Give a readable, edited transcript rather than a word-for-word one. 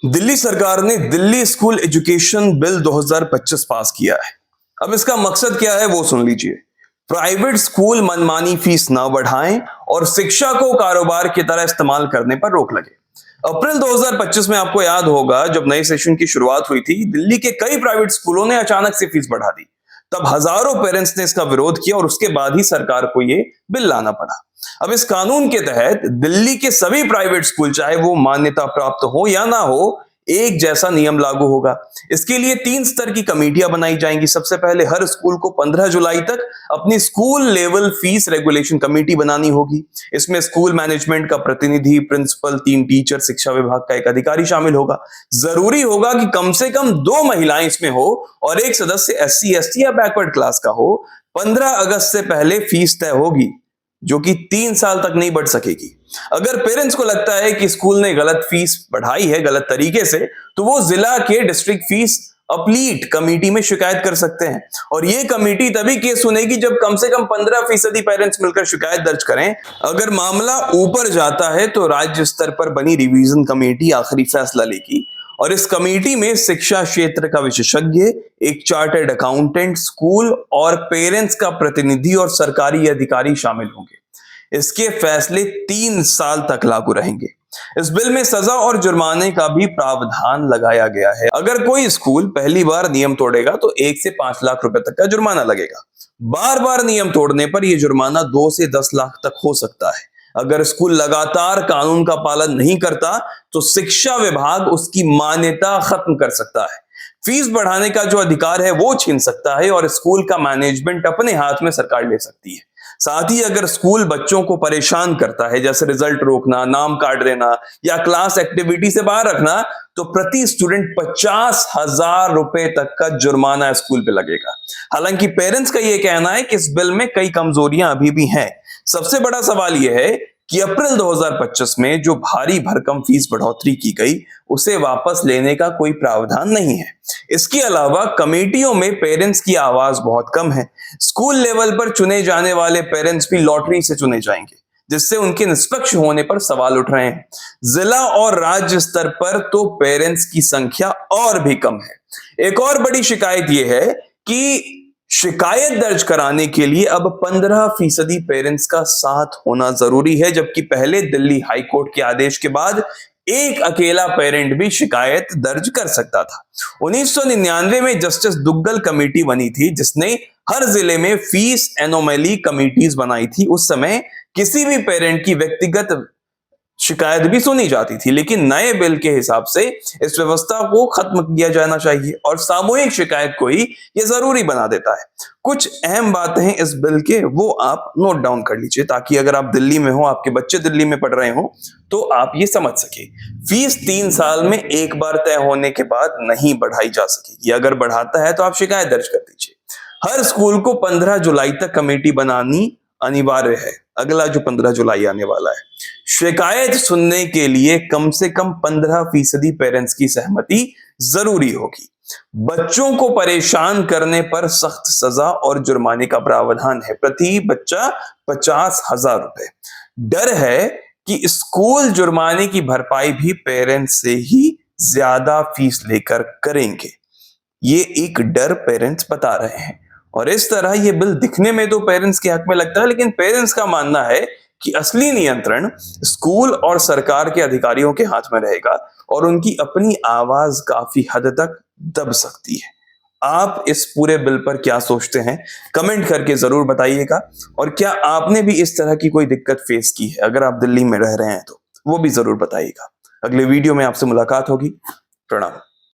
दिल्ली सरकार ने Delhi school education bill 2025 पास किया है। अब इसका मकसद क्या है वो सुन लीजिए। प्राइवेट स्कूल मनमानी फीस न बढ़ाएं और शिक्षा को कारोबार की तरह इस्तेमाल करने पर रोक लगे। अप्रैल 2025 में आपको याद होगा जब नए सेशन की शुरुआत हुई थी, दिल्ली के कई प्राइवेट स्कूलों ने अचानक से फीस बढ़ा दी। तब हजारों पेरेंट्स ने इसका विरोध किया और उसके बाद ही सरकार को ये बिल लाना पड़ा। अब इस कानून के तहत दिल्ली के सभी प्राइवेट स्कूल, चाहे वो मान्यता प्राप्त हो या ना हो, एक जैसा नियम लागू होगा। इसके लिए 3 स्तर की कमेटियां बनाई जाएंगी। सबसे पहले हर स्कूल को 15 जुलाई तक अपनी school level fees regulation committee बनानी होगी। इसमें स्कूल मैनेजमेंट का प्रतिनिधि, प्रिंसिपल, 3 टीचर, शिक्षा विभाग का एक अधिकारी शामिल होगा। जरूरी होगा कि कम से कम 2 महिलाएं इसमें हो और एक सदस्य SC, ST या बैकवर्ड क्लास का हो। 15 अगस्त से पहले फीस तय होगी, जो कि 3 साल तक नहीं बढ़ सकेगी। अगर पेरेंट्स को लगता है कि स्कूल ने गलत फीस बढ़ाई है गलत तरीके से, तो वो जिला के डिस्ट्रिक्ट फीस अपीलीट कमेटी में शिकायत कर सकते हैं। और ये कमेटी तभी केस सुनेगी जब कम से कम 15% पेरेंट्स मिलकर शिकायत दर्ज करें। अगर मामला ऊपर जाता है तो राज्य स्तर पर बनी रिवीजन कमेटी आखिरी फैसला लेगी। और इस कमेटी में शिक्षा क्षेत्र का विशेषज्ञ, एक चार्टर्ड अकाउंटेंट, स्कूल और पेरेंट्स का प्रतिनिधि और सरकारी अधिकारी शामिल होंगे। इसके फैसले 3 साल तक लागू रहेंगे। इस बिल में सजा और जुर्माने का भी प्रावधान लगाया गया है। अगर कोई स्कूल पहली बार नियम तोड़ेगा तो 1 से 5 लाख रुपए तक का जुर्माना लगेगा। बार बार नियम तोड़ने पर यह जुर्माना 2 से 10 लाख तक हो सकता है। अगर स्कूल लगातार कानून का पालन नहीं करता तो शिक्षा विभाग उसकी मान्यता खत्म कर सकता है। फीस बढ़ाने का जो अधिकार है वो छीन सकता है और स्कूल का मैनेजमेंट अपने हाथ में सरकार ले सकती है। साथ ही अगर स्कूल बच्चों को परेशान करता है, जैसे रिजल्ट रोकना, नाम काट देना या क्लास एक्टिविटी से बाहर रखना, तो प्रति स्टूडेंट 50,000 रुपए तक का जुर्माना स्कूल पे लगेगा। हालांकि पेरेंट्स का यह कहना है कि इस बिल में कई कमजोरियां अभी भी हैं। सबसे बड़ा सवाल यह है कि अप्रैल 2025 में जो भारी भरकम फीस बढ़ोतरी की गई, उसे वापस लेने का कोई प्रावधान नहीं है। इसके अलावा कमेटियों में पेरेंट्स की आवाज बहुत कम है। स्कूल लेवल पर चुने जाने वाले पेरेंट्स भी लॉटरी से चुने जाएंगे, जिससे उनके निष्पक्ष होने पर सवाल उठ रहे हैं। जिला और राज्य स्तर पर तो पेरेंट्स की संख्या और भी कम है। एक और बड़ी शिकायत यह है कि शिकायत दर्ज कराने के लिए अब 15% पेरेंट्स का साथ होना जरूरी है, जबकि पहले दिल्ली हाई कोर्ट के आदेश के बाद एक अकेला पेरेंट भी शिकायत दर्ज कर सकता था। 1999 में जस्टिस दुग्गल कमेटी बनी थी, जिसने हर जिले में फीस एनोमली कमिटीज बनाई थी। उस समय किसी भी पेरेंट की व्यक्तिगत शिकायत भी सुनी जाती थी, लेकिन नए बिल के हिसाब से इस व्यवस्था को खत्म किया जाना चाहिए और सामूहिक शिकायत को ही यह जरूरी बना देता है। कुछ अहम बातें हैं इस बिल के, वो आप नोट डाउन कर लीजिए, ताकि अगर आप दिल्ली में हो, आपके बच्चे दिल्ली में पढ़ रहे हो, तो आप ये समझ सके। फीस 3 साल में एक बार तय होने के बाद नहीं बढ़ाई जा सकेगी। अगर बढ़ाता है तो आप शिकायत दर्ज कर दीजिए। हर स्कूल को 15 जुलाई तक कमेटी बनानी अनिवार्य है। अगला जो 15 जुलाई आने वाला है, शिकायत सुनने के लिए कम से कम 15% पेरेंट्स की सहमति जरूरी होगी। बच्चों को परेशान करने पर सख्त सजा और जुर्माने का प्रावधान है, प्रति बच्चा 50,000 रुपए। डर है कि स्कूल जुर्माने की भरपाई भी पेरेंट्स से ही ज्यादा फीस लेकर करेंगे। ये एक डर पेरेंट्स बता रहे हैं और इस तरह ये बिल दिखने में तो पेरेंट्स के हक में लगता है, लेकिन पेरेंट्स का मानना है कि असली नियंत्रण स्कूल और सरकार के अधिकारियों के हाथ में रहेगा और उनकी अपनी आवाज काफी हद तक दब सकती है। आप इस पूरे बिल पर क्या सोचते हैं, कमेंट करके जरूर बताइएगा। और क्या आपने भी इस तरह की कोई दिक्कत फेस की है, अगर आप दिल्ली में रह रहे हैं तो वो भी जरूर बताइएगा। अगले वीडियो में आपसे मुलाकात होगी। प्रणाम।